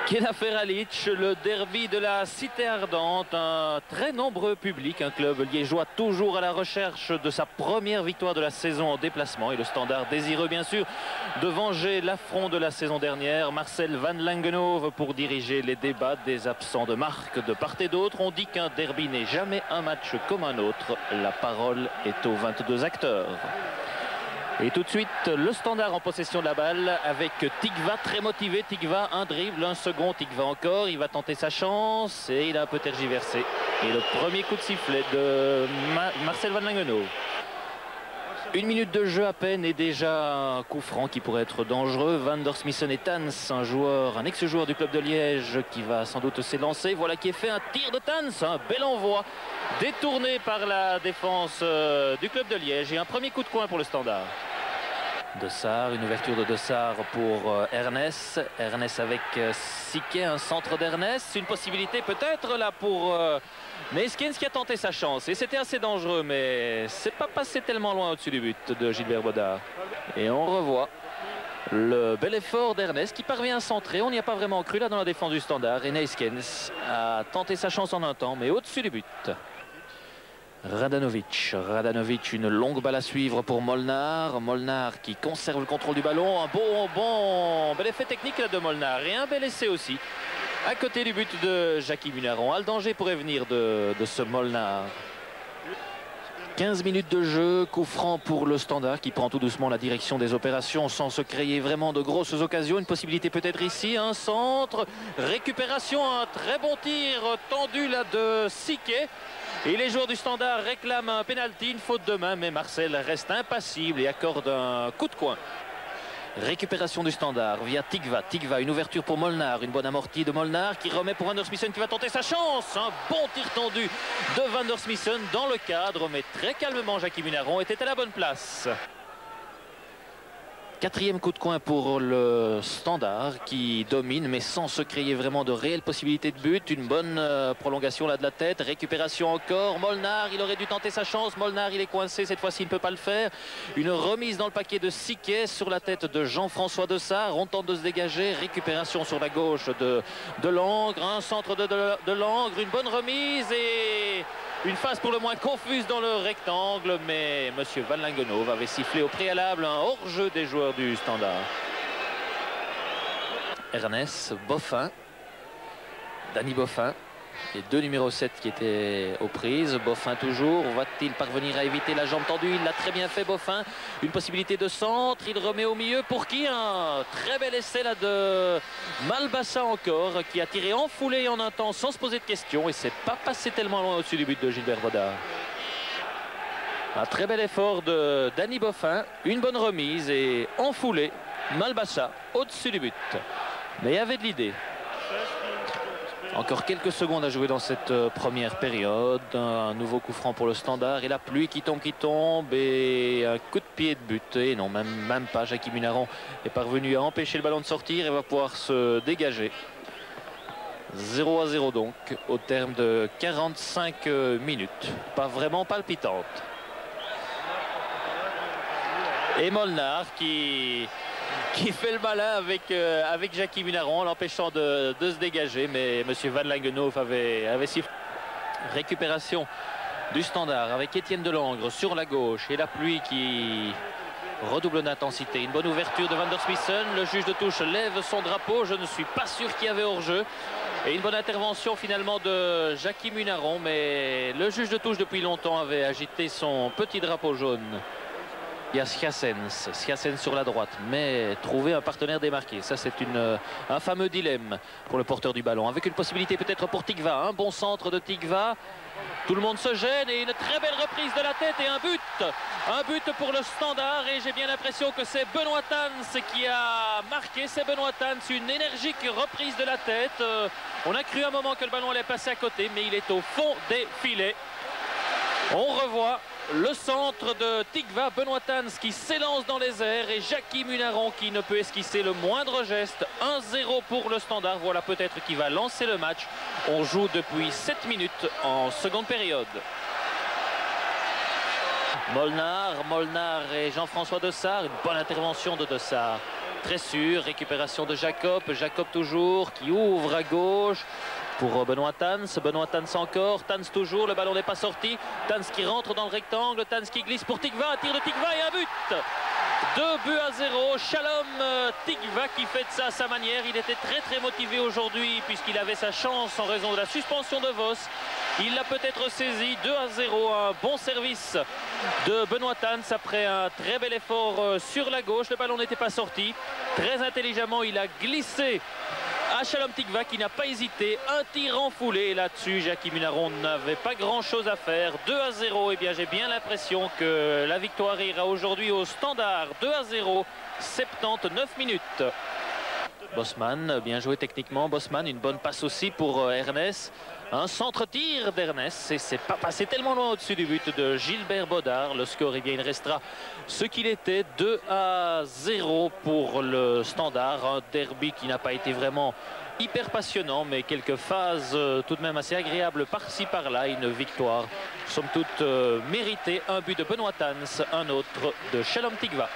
Kena Feralic, le derby de la Cité Ardente, un très nombreux public, un club liégeois toujours à la recherche de sa première victoire de la saison en déplacement et le Standard désireux bien sûr de venger l'affront de la saison dernière. Marcel Van Langenhove pour diriger les débats des absents de marque de part et d'autre. On dit qu'un derby n'est jamais un match comme un autre. La parole est aux 22 acteurs. Et tout de suite, le Standard en possession de la balle avec Tigva très motivé. Tigva, un dribble, un second, Tigva encore. Il va tenter sa chance et il a un peu tergiversé. Et le premier coup de sifflet de Marcel Van Langenhove. 1 minute de jeu à peine et déjà un coup franc qui pourrait être dangereux. Van der Smissen et Tans, un ex-joueur du club de Liège qui va sans doute s'élancer. Voilà qui est fait, un tir de Tans, un bel envoi détourné par la défense du club de Liège et un premier coup de coin pour le Standard. De Sar, une ouverture de Sar pour Ernest. Ernest avec Siquet, un centre d'Ernest. Une possibilité peut-être là pour Neyskens qui a tenté sa chance. Et c'était assez dangereux, mais c'est pas passé tellement loin au-dessus du but de Gilbert Bodard. Et on revoit le bel effort d'Ernest qui parvient à centrer. On n'y a pas vraiment cru là dans la défense du Standard. Et Neyskens a tenté sa chance en un temps, mais au-dessus du but. Radanovic, une longue balle à suivre pour Molnar. Molnar qui conserve le contrôle du ballon. Un bel effet technique là de Molnar. Et un bel essai aussi. À côté du but de Jackie Munaron. Le danger pourrait venir de ce Molnar. 15 minutes de jeu, coup franc pour le Standard qui prend tout doucement la direction des opérations sans se créer vraiment de grosses occasions. Une possibilité peut-être ici, un centre, récupération, un très bon tir tendu là de Siquet. Et les joueurs du Standard réclament un pénalty, une faute de main, mais Marcel reste impassible et accorde un coup de coin. Récupération du Standard via Tigva. Tigva, une ouverture pour Molnar. Une bonne amortie de Molnar qui remet pour Van der Smissen qui va tenter sa chance. Un bon tir tendu de Van der Smissen dans le cadre, mais très calmement Jackie Munaron était à la bonne place. 4e coup de coin pour le Standard qui domine mais sans se créer vraiment de réelles possibilités de but. Une bonne prolongation là de la tête, récupération encore. Molnar, il aurait dû tenter sa chance. Molnar, il est coincé, cette fois-ci il ne peut pas le faire. Une remise dans le paquet de Siquet sur la tête de Jean-François Dessart. On tente de se dégager, récupération sur la gauche de Langres, un centre de Langres, une bonne remise et une phase pour le moins confuse dans le rectangle, mais M. Van Langenhove avait sifflé au préalable un hors-jeu des joueurs du Standard. Ernest, Boffin, Danny Boffin, les deux numéros 7 qui étaient aux prises. Boffin toujours, va-t-il parvenir à éviter la jambe tendue? Il l'a très bien fait Boffin. Une possibilité de centre, il remet au milieu pour qui? Un très bel essai là de Malbassa encore, qui a tiré en foulée en un temps sans se poser de questions et c'est pas passé tellement loin au-dessus du but de Gilbert Bodard. Un très bel effort de Danny Boffin, une bonne remise et en foulée, Malbassa au-dessus du but. Mais il y avait de l'idée. Encore quelques secondes à jouer dans cette première période. Un nouveau coup franc pour le Standard. Et la pluie qui tombe. Et un coup de pied de but. Et non, même pas. Jackie Munaron est parvenu à empêcher le ballon de sortir et va pouvoir se dégager. 0-0 donc, au terme de 45 minutes. Pas vraiment palpitante. Et Molnar qui fait le malin avec Jackie Munaron, l'empêchant de se dégager, mais M. Van Langenhove avait sifflé. Récupération du Standard avec Étienne Delangre sur la gauche et la pluie qui redouble d'intensité. Une bonne ouverture de Van der Smissen, le juge de touche lève son drapeau, je ne suis pas sûr qu'il y avait hors-jeu. Et une bonne intervention finalement de Jackie Munaron, mais le juge de touche depuis longtemps avait agité son petit drapeau jaune. Il y a Schiassens sur la droite, mais trouver un partenaire démarqué, ça c'est un fameux dilemme pour le porteur du ballon. Avec une possibilité peut-être pour Tigva, un bon centre de Tigva. Tout le monde se gêne et une très belle reprise de la tête et un but pour le Standard. Et j'ai bien l'impression que c'est Benoît Tans qui a marqué. C'est Benoît Tans, une énergique reprise de la tête. On a cru un moment que le ballon allait passer à côté, mais il est au fond des filets. On revoit le centre de Tigva, Benoît Tans qui s'élance dans les airs et Jackie Munaron qui ne peut esquisser le moindre geste. 1-0 pour le Standard, voilà peut-être qui va lancer le match. On joue depuis 7 minutes en seconde période. Molnar et Jean-François Dessart, une bonne intervention de Dessart. très sûr. Récupération de Jacob. Jacob toujours qui ouvre à gauche pour Benoît Tans. Benoît Tans encore. Tans toujours. Le ballon n'est pas sorti. Tans qui rentre dans le rectangle. Tans qui glisse pour Tikva. Un tir de Tikva et un but. 2-0. Shalom Tikva qui fait de ça à sa manière. Il était très motivé aujourd'hui puisqu'il avait sa chance en raison de la suspension de Vos. Il l'a peut-être saisi. 2-0. Un bon service de Benoît Tans après un très bel effort sur la gauche. Le ballon n'était pas sorti. Très intelligemment, il a glissé à Shalom Tikva qui n'a pas hésité. Un tir en foulée là-dessus. Jackie Munaron n'avait pas grand-chose à faire. 2-0. Eh bien, j'ai bien l'impression que la victoire ira aujourd'hui au Standard. 2-0. 79 minutes. Bosman, bien joué techniquement. Bosman, une bonne passe aussi pour Ernest. Un centre-tir d'Ernest. Et c'est pas passé tellement loin au-dessus du but de Gilbert Bodard. Le score, eh bien, il restera ce qu'il était. 2-0 pour le Standard. Un derby qui n'a pas été vraiment hyper passionnant, mais quelques phases tout de même assez agréables par-ci par-là. Une victoire, somme toute méritée. Un but de Benoît Tans, un autre de Shalom Tikva.